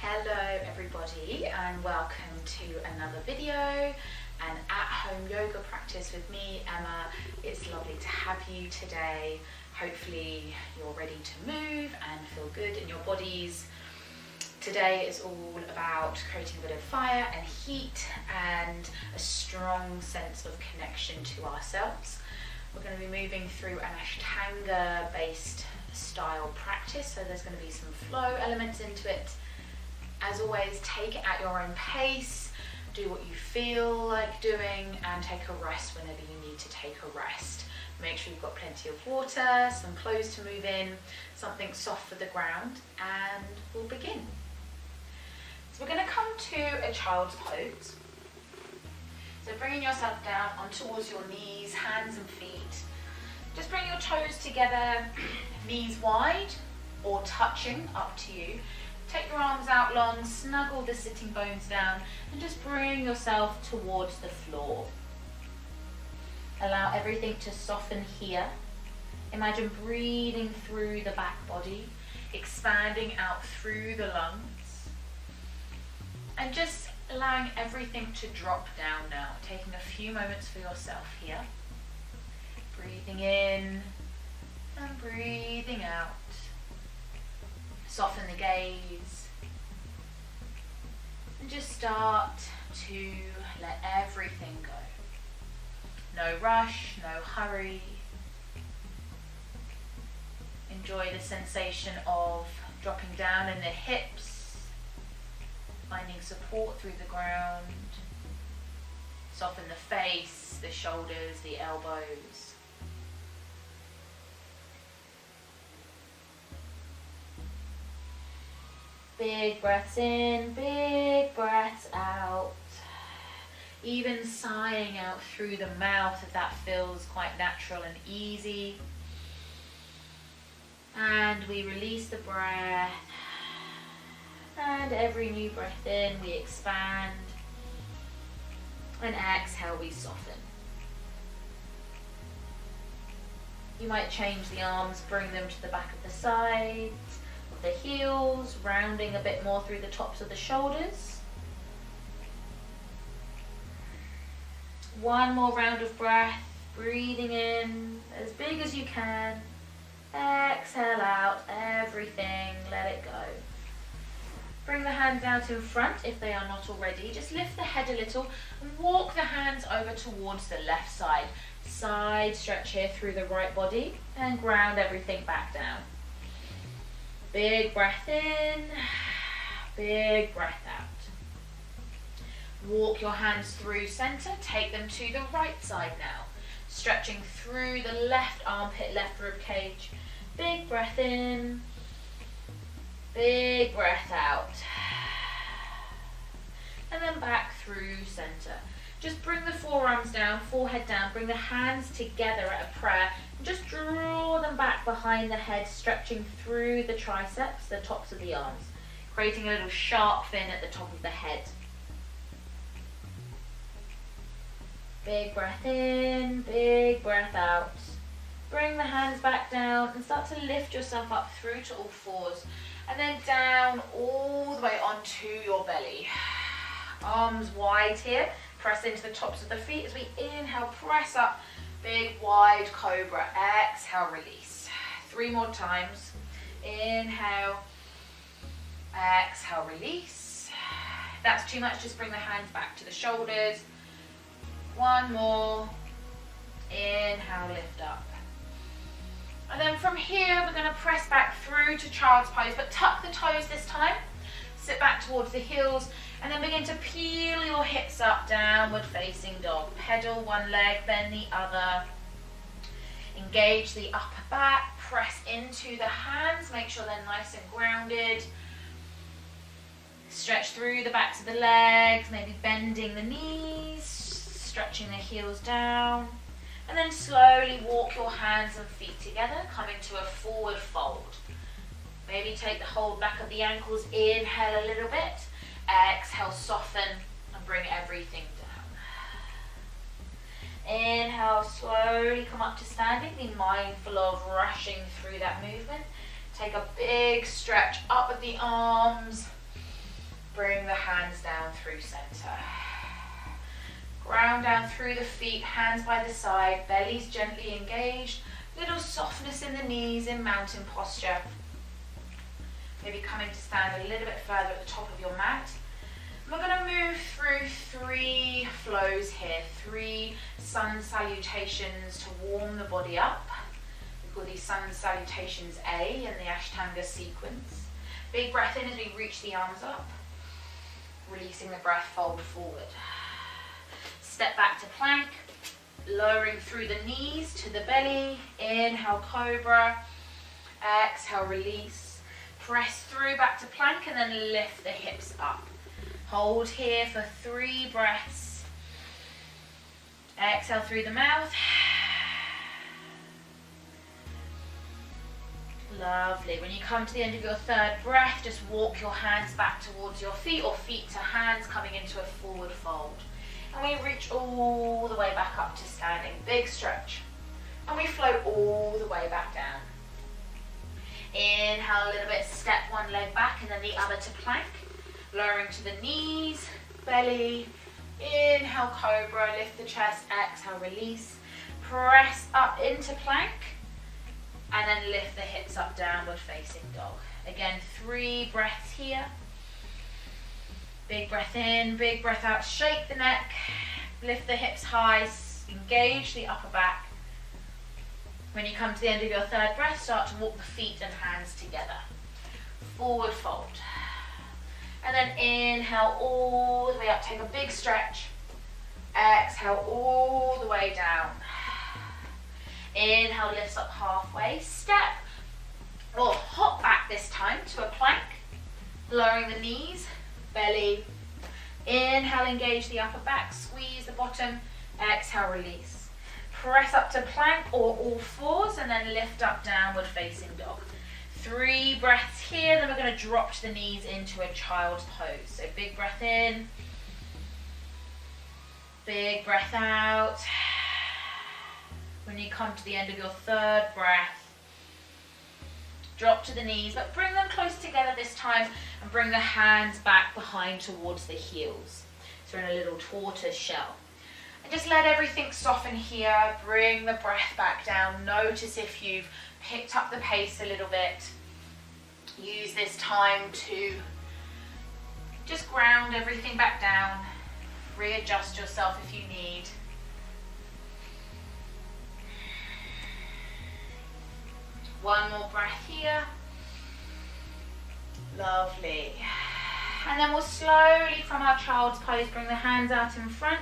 Hello everybody and welcome to another video, an at-home yoga practice with me, Emma. It's lovely to have you today. Hopefully you're ready to move and feel good in your bodies. Today is all about creating a bit of fire and heat and a strong sense of connection to ourselves. We're going to be moving through an Ashtanga based style practice, so there's going to be some flow elements into it. As always, take it at your own pace, do what you feel like doing, and take a rest whenever you need to take a rest. Make sure you've got plenty of water, some clothes to move in, something soft for the ground, and we'll begin. So we're going to come to a child's pose. So bringing yourself down on towards your knees, hands and feet. Just bring your toes together, knees wide or touching, up to you. Take your arms out long, snuggle the sitting bones down, and just bring yourself towards the floor. Allow everything to soften here. Imagine breathing through the back body, expanding out through the lungs, and just allowing everything to drop down now. Taking a few moments for yourself here. Breathing in and breathing out. Soften the gaze and just start to let everything go. No rush, no hurry. Enjoy the sensation of dropping down in the hips, finding support through the ground. Soften the face, the shoulders, the elbows. Big breaths in, big breaths out. Even sighing out through the mouth if that feels quite natural and easy. And we release the breath. And every new breath in, we expand. And exhale, we soften. You might change the arms, bring them to the back of the sides. The heels, rounding a bit more through the tops of the shoulders. One more round of breath, breathing in as big as you can. Exhale out everything, let it go. Bring the hands out in front if they are not already. Just lift the head a little and walk the hands over towards the left side. Side stretch here through the right body and ground everything back down. Big breath in, big breath out. Walk your hands through center, take them to the right side now. Stretching through the left armpit, left rib cage. Big breath in, big breath out. And then back through center. Just bring the forearms down, forehead down, bring the hands together at a prayer. And just draw them back behind the head, stretching through the triceps, the tops of the arms, creating a little sharp fin at the top of the head. Big breath in, big breath out. Bring the hands back down and start to lift yourself up through to all fours. And then down all the way onto your belly. Arms wide here. Press into the tops of the feet as we inhale, press up, big wide cobra. Exhale, release. 3 more times. Inhale, exhale, release. If that's too much, just bring the hands back to the shoulders. 1 more. Inhale, lift up. And then from here, we're going to press back through to child's pose, but tuck the toes this time. Sit back towards the heels. And then begin to peel your hips up, downward facing dog. Pedal one leg, bend the other. Engage the upper back, press into the hands, make sure they're nice and grounded. Stretch through the backs of the legs, maybe bending the knees, stretching the heels down. And then slowly walk your hands and feet together, come into a forward fold. Maybe take the hold back of the ankles, inhale a little bit. Exhale, soften and bring everything down. Inhale, slowly come up to standing. Be mindful of rushing through that movement. Take a big stretch up with the arms. Bring the hands down through center. Ground down through the feet, hands by the side, belly's gently engaged. Little softness in the knees in mountain posture. Maybe coming to stand a little bit further at the top of your mat. We're going to move through 3 flows here, 3 sun salutations to warm the body up. We call these sun salutations A in the Ashtanga sequence. Big breath in as we reach the arms up. Releasing the breath, fold forward. Step back to plank, lowering through the knees to the belly. Inhale, cobra. Exhale, release. Press through back to plank and then lift the hips up. Hold here for 3 breaths. Exhale through the mouth. Lovely. When you come to the end of your 3rd breath, just walk your hands back towards your feet or feet to hands, coming into a forward fold. And we reach all the way back up to standing. Big stretch. And we float all the way back down. Inhale a little bit, step one leg back and then the other to plank. Lowering to the knees, belly. Inhale, cobra, lift the chest, exhale, release. Press up into plank. And then lift the hips up, downward facing dog. Again, 3 breaths here. Big breath in, big breath out. Shake the neck, lift the hips high, engage the upper back. When you come to the end of your 3rd breath, start to walk the feet and hands together. Forward fold. And then inhale all the way up, take a big stretch. Exhale all the way down. Inhale, lifts up halfway, step or hop back this time to a plank, lowering the knees, belly. Inhale, engage the upper back, squeeze the bottom, exhale, release. Press up to plank or all fours and then lift up, downward facing dog. 3 breaths here, then we're going to drop the knees into a child's pose. So big breath in, big breath out. When you come to the end of your 3rd breath, drop to the knees, but bring them close together this time and bring the hands back behind towards the heels. So we're in a little tortoise shell. And just let everything soften here, bring the breath back down. Notice if you've picked up the pace a little bit. Use this time to just ground everything back down. Readjust yourself if you need. One more breath here. Lovely. And then we'll slowly from our child's pose bring the hands out in front.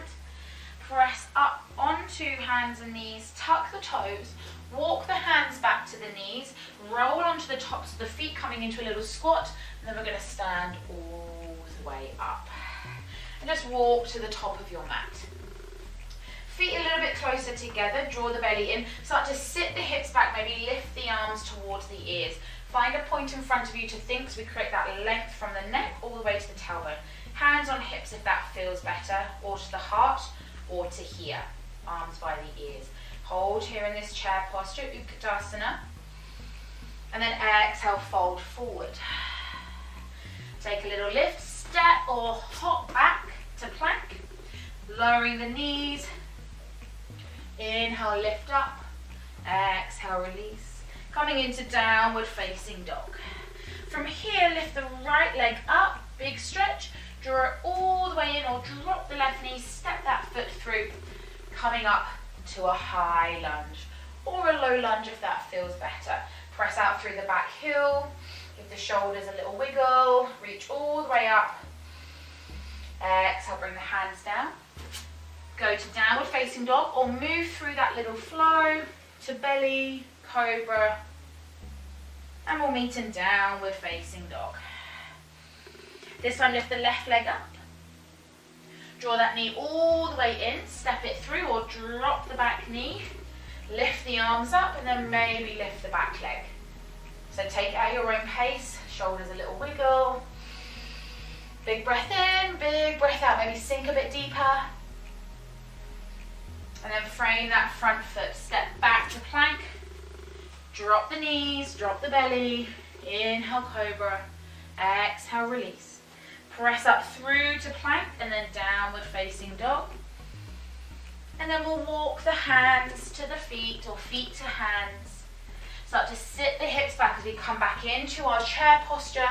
Press up onto hands and knees. Tuck the toes. Walk the hands back to the knees. Roll onto the tops of the feet, coming into a little squat. And then we're going to stand all the way up. And just walk to the top of your mat. Feet a little bit closer together, draw the belly in, start to sit the hips back, maybe lift the arms towards the ears. Find a point in front of you to think, so we create that length from the neck all the way to the tailbone. Hands on hips if that feels better, or to the heart, or to here. Arms by the ears. Hold here in this chair posture, Utkatasana. And then exhale, fold forward. Take a little lift, step or hop back to plank. Lowering the knees. Inhale, lift up. Exhale, release. Coming into downward facing dog. From here, lift the right leg up, big stretch. Draw it all the way in or drop the left knee, step that foot through. Coming up to a high lunge or a low lunge if that feels better. Press out through the back heel. Give the shoulders a little wiggle. Reach all the way up. Exhale, bring the hands down. Go to downward facing dog or move through that little flow to belly, cobra, and we'll meet in downward facing dog. This time lift the left leg up. Draw that knee all the way in, step it through or drop the back knee. Lift the arms up and then maybe lift the back leg. So take it at your own pace, shoulders a little wiggle. Big breath in, big breath out, maybe sink a bit deeper. And then frame that front foot, step back to plank. Drop the knees, drop the belly. Inhale, cobra. Exhale, release. Press up through to plank and then downward facing dog. And then we'll walk the hands to the feet or feet to hands. Start to sit the hips back as we come back into our chair posture.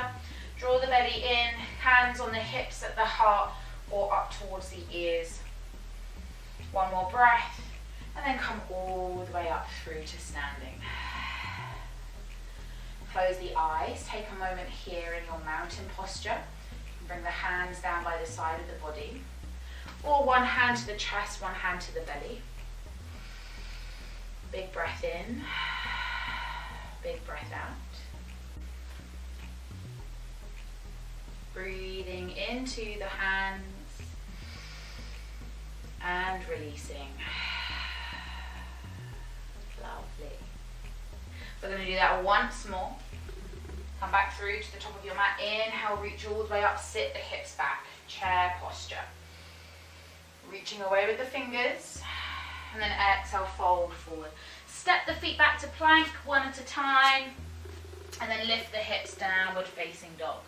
Draw the belly in, hands on the hips at the heart or up towards the ears. One more breath and then come all the way up through to standing. Close the eyes, take a moment here in your mountain posture. Bring the hands down by the side of the body. Or one hand to the chest, one hand to the belly. Big breath in, big breath out. Breathing into the hands and releasing. Lovely. We're going to do that once more. Come back through to the top of your mat. Inhale, reach all the way up, sit the hips back. Chair posture. Reaching away with the fingers. And then exhale, fold forward. Step the feet back to plank one at a time. And then lift the hips downward facing dog.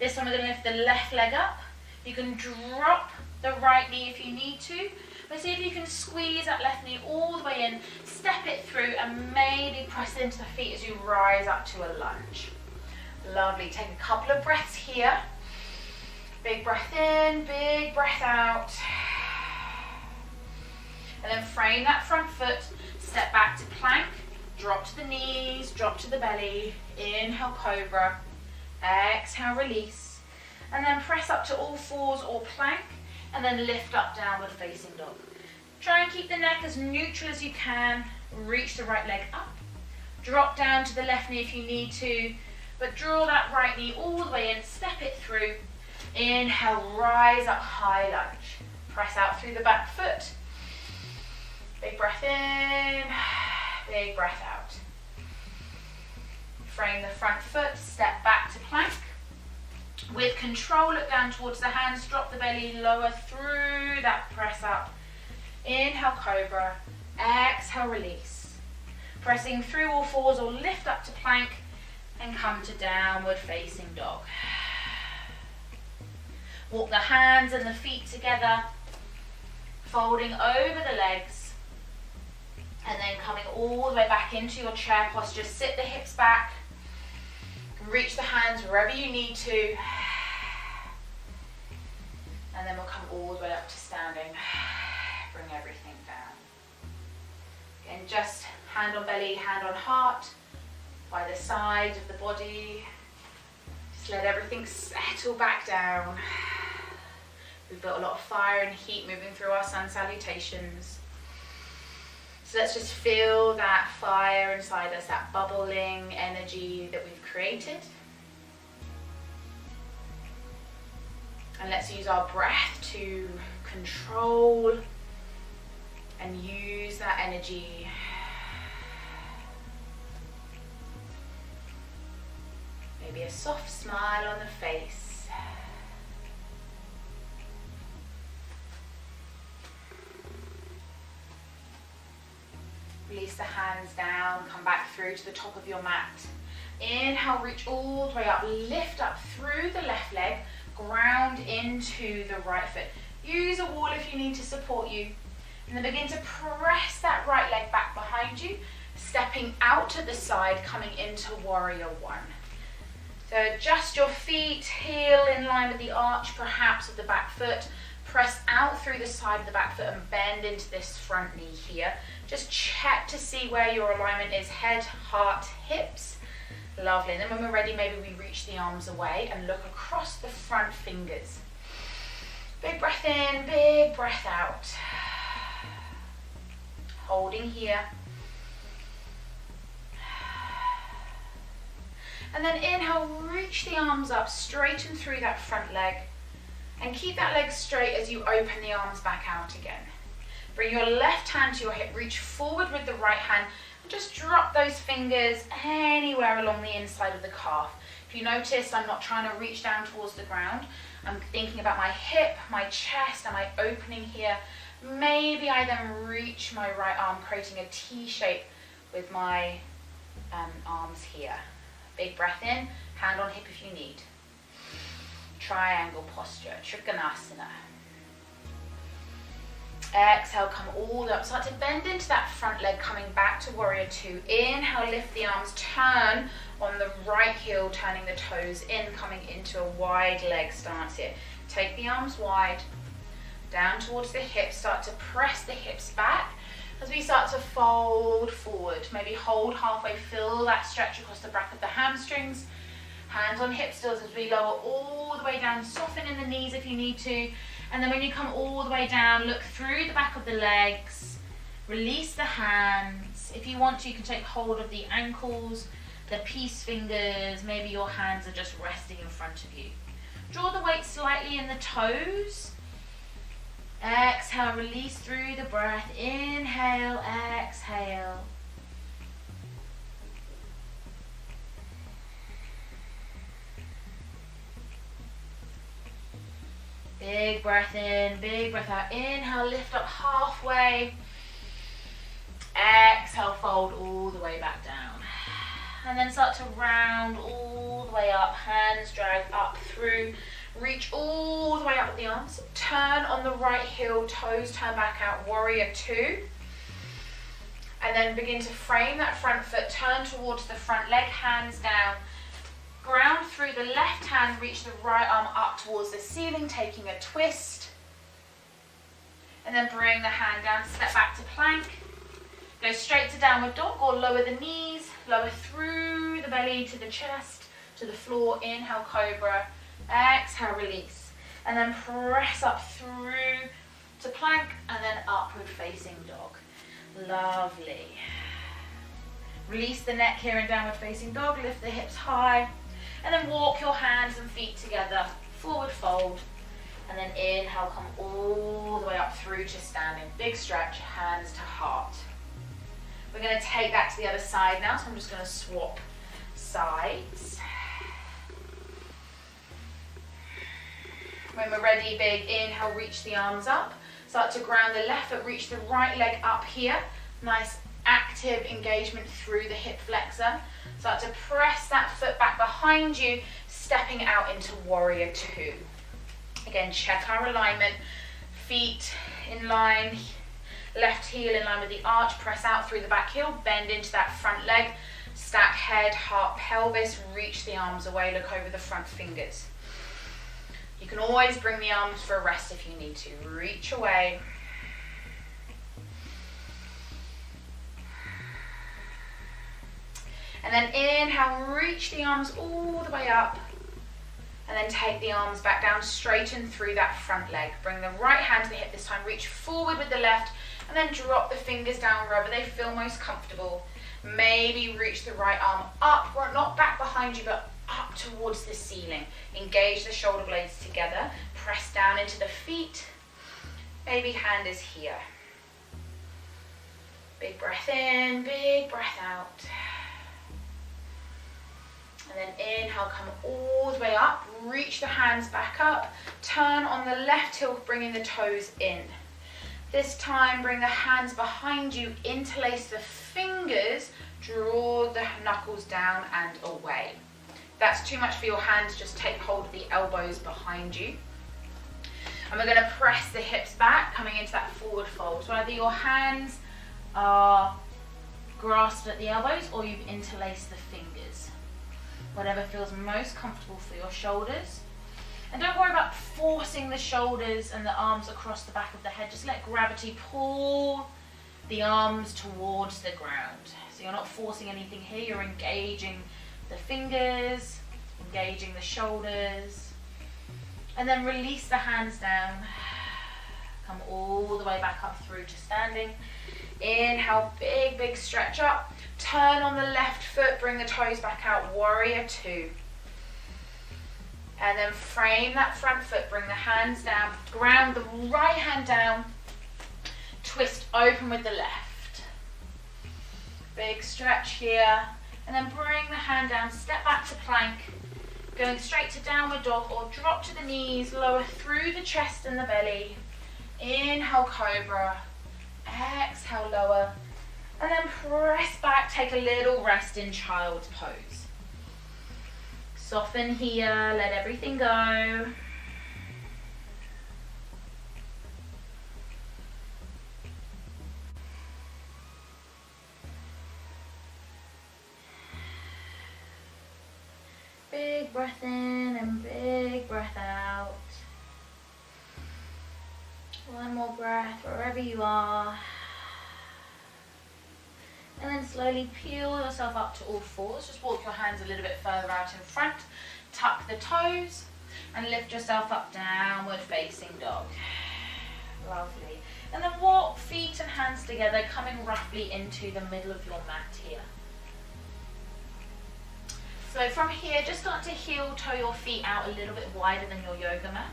This one we're going to lift the left leg up. You can drop the right knee if you need to. But see if you can squeeze that left knee all the way in. Step it through and maybe press into the feet as you rise up to a lunge. Lovely. Take a couple of breaths here. Big breath in, big breath out. And then frame that front foot. Step back to plank. Drop to the knees, drop to the belly. Inhale, cobra. Exhale, release. And then press up to all fours or plank. And then lift up, downward facing dog. Try and keep the neck as neutral as you can. Reach the right leg up. Drop down to the left knee if you need to. But draw that right knee all the way in, step it through. Inhale, rise up, high lunge. Press out through the back foot. Big breath in, big breath out. Frame the front foot, step back to plank. With control, look down towards the hands, drop the belly, lower through that press up. Inhale, cobra. Exhale, release. Pressing through all fours or lift up to plank. And come to downward facing dog. Walk the hands and the feet together, folding over the legs, and then coming all the way back into your chair posture. Sit the hips back, reach the hands wherever you need to, and then we'll come all the way up to standing. Bring everything down. Again, just hand on belly, hand on heart. By the side of the body, just let everything settle back down. We've got a lot of fire and heat moving through our sun salutations. So let's just feel that fire inside us, that bubbling energy that we've created. And let's use our breath to control and use that energy. Maybe a soft smile on the face. Release the hands down, come back through to the top of your mat. Inhale, reach all the way up, lift up through the left leg, ground into the right foot. Use a wall if you need to support you. And then begin to press that right leg back behind you, stepping out to the side, coming into warrior one. So adjust your feet, heel in line with the arch perhaps of the back foot. Press out through the side of the back foot and bend into this front knee here. Just check to see where your alignment is, head, heart, hips. Lovely. And then when we're ready, maybe we reach the arms away and look across the front fingers. Big breath in, big breath out. Holding here. And then inhale, reach the arms up, straighten through that front leg. And keep that leg straight as you open the arms back out again. Bring your left hand to your hip, reach forward with the right hand, and just drop those fingers anywhere along the inside of the calf. If you notice, I'm not trying to reach down towards the ground. I'm thinking about my hip, my chest, am I opening here? Maybe I then reach my right arm, creating a T shape with my arms here. Big breath in, hand on hip if you need. triangle posture, Trikonasana. Exhale, come all the way up. Start to bend into that front leg, coming back to warrior two. Inhale, lift the arms, turn on the right heel, turning the toes in, coming into a wide leg stance here. Take the arms wide, down towards the hips. Start to press the hips back as we start to fold forward. Maybe hold halfway, feel that stretch across the back of the hamstrings. Hands on hip stills as we lower all the way down, soften in the knees if you need to. And then when you come all the way down, look through the back of the legs, release the hands. If you want to, you can take hold of the ankles, the peace fingers, maybe your hands are just resting in front of you. Draw the weight slightly in the toes. Exhale, release through the breath. Inhale, exhale. Big breath in, big breath out. Inhale, lift up halfway. Exhale, fold all the way back down. And then start to round all the way up. Hands drag up through. Reach all the way up with the arms. Turn on the right heel, toes turn back out, warrior two. And then begin to frame that front foot. Turn towards the front leg, hands down. Ground through the left hand, reach the right arm up towards the ceiling, taking a twist. And then bring the hand down, step back to plank. Go straight to downward dog or lower the knees, lower through the belly to the chest, to the floor. Inhale, cobra. Exhale, release. And then press up through to plank and then upward facing dog. Lovely. Release the neck here in downward facing dog, lift the hips high. And then walk your hands and feet together, forward fold. And then inhale, come all the way up through to standing. Big stretch, hands to heart. We're going to take that to the other side now, so I'm just going to swap sides. When we're ready, big inhale, reach the arms up. Start to ground the left foot, reach the right leg up here. Nice active engagement through the hip flexor. Start to press that foot back behind you, stepping out into warrior two. Again, check our alignment. Feet in line, left heel in line with the arch, press out through the back heel, bend into that front leg, stack head, heart, pelvis, reach the arms away, look over the front fingers. You can always bring the arms for a rest if you need to. Reach away. And then inhale, reach the arms all the way up. And then take the arms back down, straighten through that front leg. Bring the right hand to the hip this time, reach forward with the left, and then drop the fingers down wherever they feel most comfortable. Maybe reach the right arm up, or not back behind you, but up towards the ceiling. Engage the shoulder blades together, press down into the feet. Maybe hand is here. Big breath in, big breath out. And then inhale, come all the way up, reach the hands back up, turn on the left heel, bringing the toes in. This time, bring the hands behind you, interlace the fingers, draw the knuckles down and away. If that's too much for your hands, just take hold of the elbows behind you. And we're going to press the hips back, coming into that forward fold. So either your hands are grasped at the elbows or you've interlaced the fingers. Whatever feels most comfortable for your shoulders. And don't worry about forcing the shoulders and the arms across the back of the head. Just let gravity pull the arms towards the ground. So you're not forcing anything here. You're engaging the fingers, engaging the shoulders. And then release the hands down. Come all the way back up through to standing. Inhale, big, big stretch up. Turn on the left foot, bring the toes back out, warrior two. And then frame that front foot, bring the hands down, ground the right hand down, twist open with the left. Big stretch here, and then bring the hand down, step back to plank, going straight to downward dog or drop to the knees, lower through the chest and the belly. Inhale, cobra, exhale, lower. And then press back, take a little rest in child's pose. Soften here, let everything go. Big breath in and big breath out. One more breath wherever you are. And then slowly peel yourself up to all fours. Just walk your hands a little bit further out in front. Tuck the toes and lift yourself up, downward facing dog. Lovely. And then walk feet and hands together, coming roughly into the middle of your mat here. So from here, just start to heel toe your feet out a little bit wider than your yoga mat.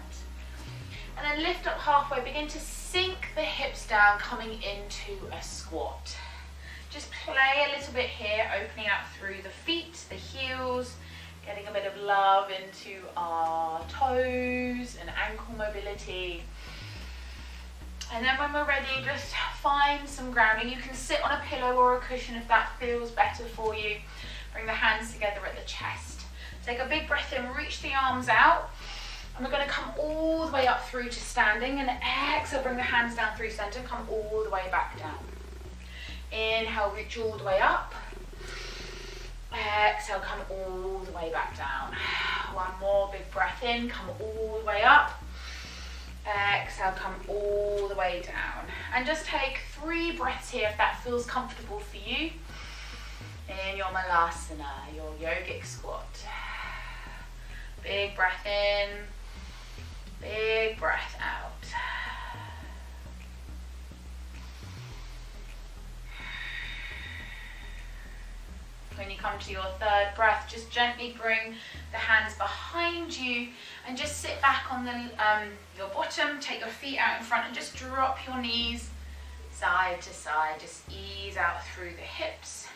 And then lift up halfway, begin to sink the hips down, coming into a squat. Just play a little bit here, opening out through the feet, the heels, getting a bit of love into our toes and ankle mobility. And then when we're ready, just find some grounding. You can sit on a pillow or a cushion if that feels better for you. Bring the hands together at the chest. Take a big breath in, reach the arms out. And we're going to come all the way up through to standing. And exhale, bring the hands down through center, come all the way back down. Inhale, reach all the way up. Exhale, come all the way back down. One more big breath in, come all the way up. Exhale, come all the way down. And just take 3 breaths here if that feels comfortable for you. In your Malasana, your yogic squat. Big breath in, big breath out. When you come to your 3rd breath, just gently bring the hands behind you and just sit back on your bottom, take your feet out in front and just drop your knees side to side. Just ease out through the hips.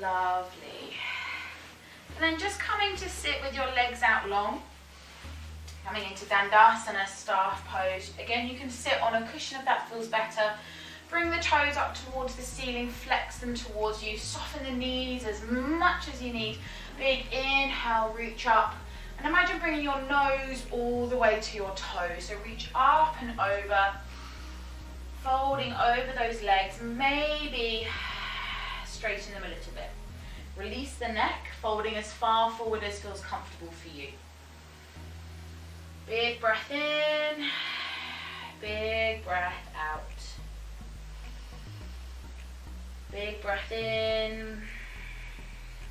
Lovely. And then just coming to sit with your legs out long. Coming into Dandasana, staff pose. Again, you can sit on a cushion if that feels better. Bring the toes up towards the ceiling, flex them towards you. Soften the knees as much as you need. Big inhale, reach up. And imagine bringing your nose all the way to your toes. So reach up and over. Folding over those legs. Maybe straighten them a little bit. Release the neck, folding as far forward as feels comfortable for you. Big breath in, big breath out. Big breath in,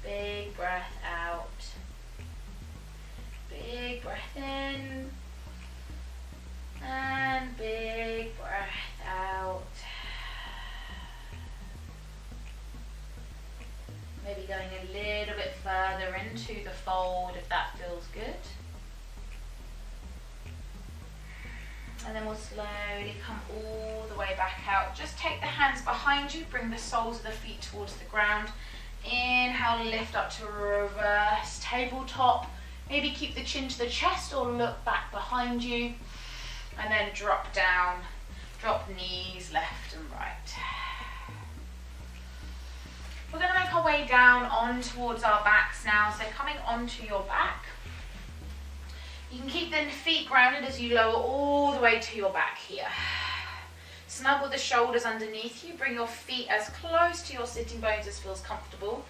big breath out. Big breath in, and big breath out. Maybe going a little bit further into the fold if that feels good. And then we'll slowly come all the way back out. Just take the hands behind you, bring the soles of the feet towards the ground. Inhale, lift up to a reverse tabletop. Maybe keep the chin to the chest or look back behind you. And then drop down, drop knees left and right. We're going to make our way down on towards our backs now. So coming onto your back. You can keep the feet grounded as you lower all the way to your back here. Snuggle the shoulders underneath you. Bring your feet as close to your sitting bones as feels comfortable.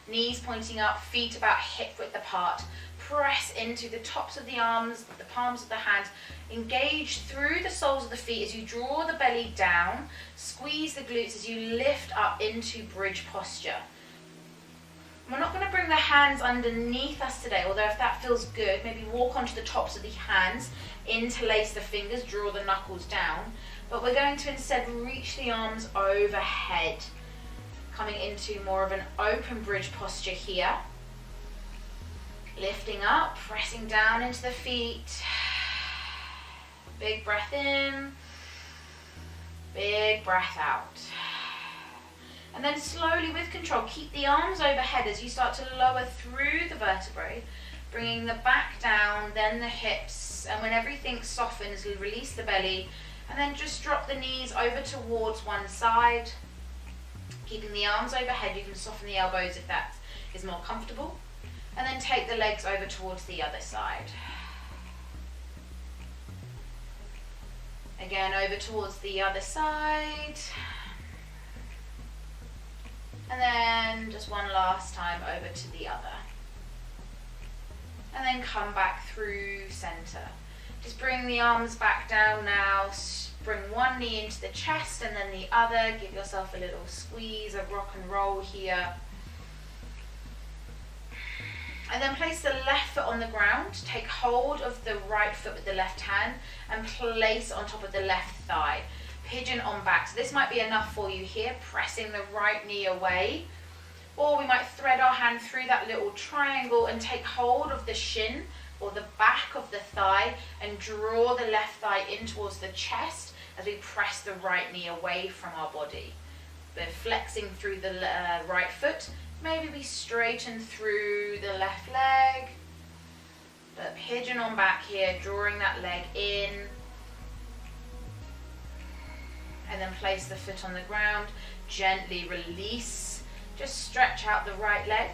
Knees pointing up, feet about hip width apart. Press into the tops of the arms, the palms of the hands. Engage through the soles of the feet as you draw the belly down. Squeeze the glutes as you lift up into bridge posture. We're not going to bring the hands underneath us today, although if that feels good, maybe walk onto the tops of the hands, interlace the fingers, draw the knuckles down. But we're going to instead reach the arms overhead, coming into more of an open bridge posture here. Lifting up, pressing down into the feet. Big breath in, big breath out. And then slowly with control, keep the arms overhead as you start to lower through the vertebrae, bringing the back down, then the hips. And when everything softens, we release the belly. And then just drop the knees over towards one side. Keeping the arms overhead, you can soften the elbows if that is more comfortable. And then take the legs over towards the other side. Again, over towards the other side. And then just one last time over to the other. And then come back through center. Just bring the arms back down now. Bring one knee into the chest and then the other. Give yourself a little squeeze, a rock and roll here. And then place the left foot on the ground. Take hold of the right foot with the left hand and place it on top of the left thigh. Pigeon on back. So this might be enough for you here, pressing the right knee away. Or we might thread our hand through that little triangle and take hold of the shin or the back of the thigh and draw the left thigh in towards the chest as we press the right knee away from our body. We're flexing through the right foot. Maybe we straighten through the left leg. But pigeon on back here, drawing that leg in. And then place the foot on the ground. Gently release. Just stretch out the right leg.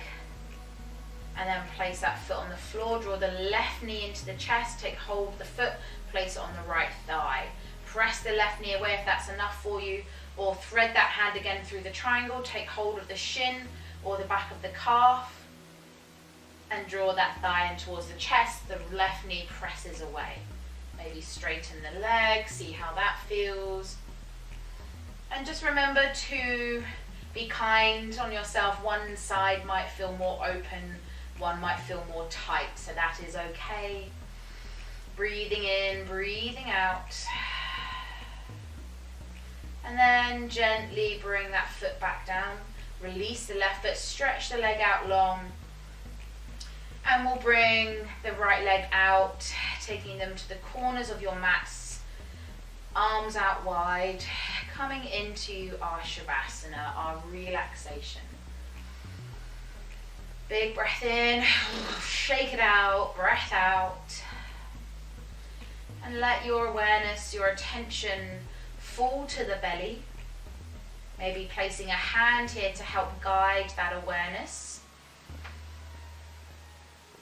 And then place that foot on the floor. Draw the left knee into the chest. Take hold of the foot. Place it on the right thigh. Press the left knee away if that's enough for you. Or thread that hand again through the triangle. Take hold of the shin or the back of the calf. And draw that thigh in towards the chest. The left knee presses away. Maybe straighten the leg. See how that feels. And just remember to be kind on yourself. One side might feel more open. One might feel more tight. So that is okay. Breathing in, breathing out. And then gently bring that foot back down. Release the left foot, stretch the leg out long. And we'll bring the right leg out, taking them to the corners of your mats. Arms out wide, coming into our Shavasana, our relaxation. Big breath in, shake it out, breath out. And let your awareness, your attention fall to the belly. Maybe placing a hand here to help guide that awareness.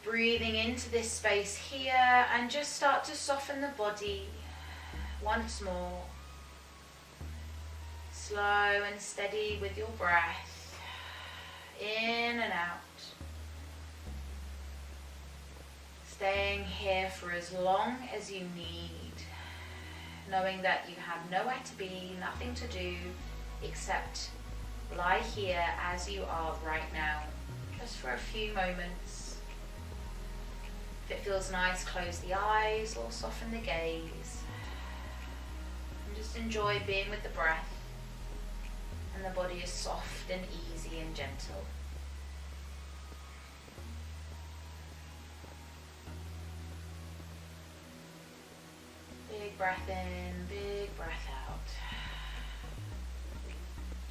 Breathing into this space here and just start to soften the body once more. Slow and steady with your breath. In and out. Staying here for as long as you need. Knowing that you have nowhere to be, nothing to do, except lie here as you are right now, just for a few moments. If it feels nice, close the eyes or soften the gaze. And just enjoy being with the breath. And the body is soft and easy and gentle. Big breath in, big breath out.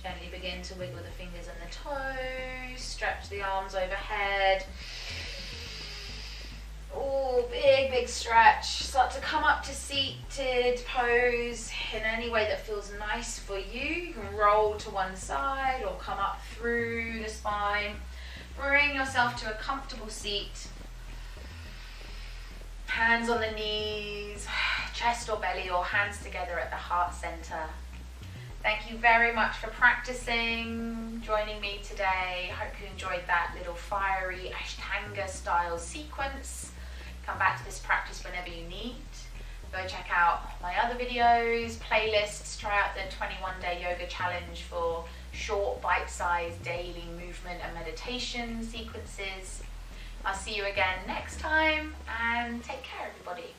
Gently begin to wiggle the fingers and the toes. Stretch the arms overhead. Oh, big, big stretch. Start to come up to seated pose in any way that feels nice for you. You can roll to one side or come up through the spine. Bring yourself to a comfortable seat. Hands on the knees, chest or belly or hands together at the heart center. Thank you very much for practicing, joining me today. Hope you enjoyed that little fiery Ashtanga style sequence. Come back to this practice whenever you need. Go check out my other videos, playlists, try out the 21-day yoga challenge for short, bite-sized daily movement and meditation sequences. I'll see you again next time and take care, everybody.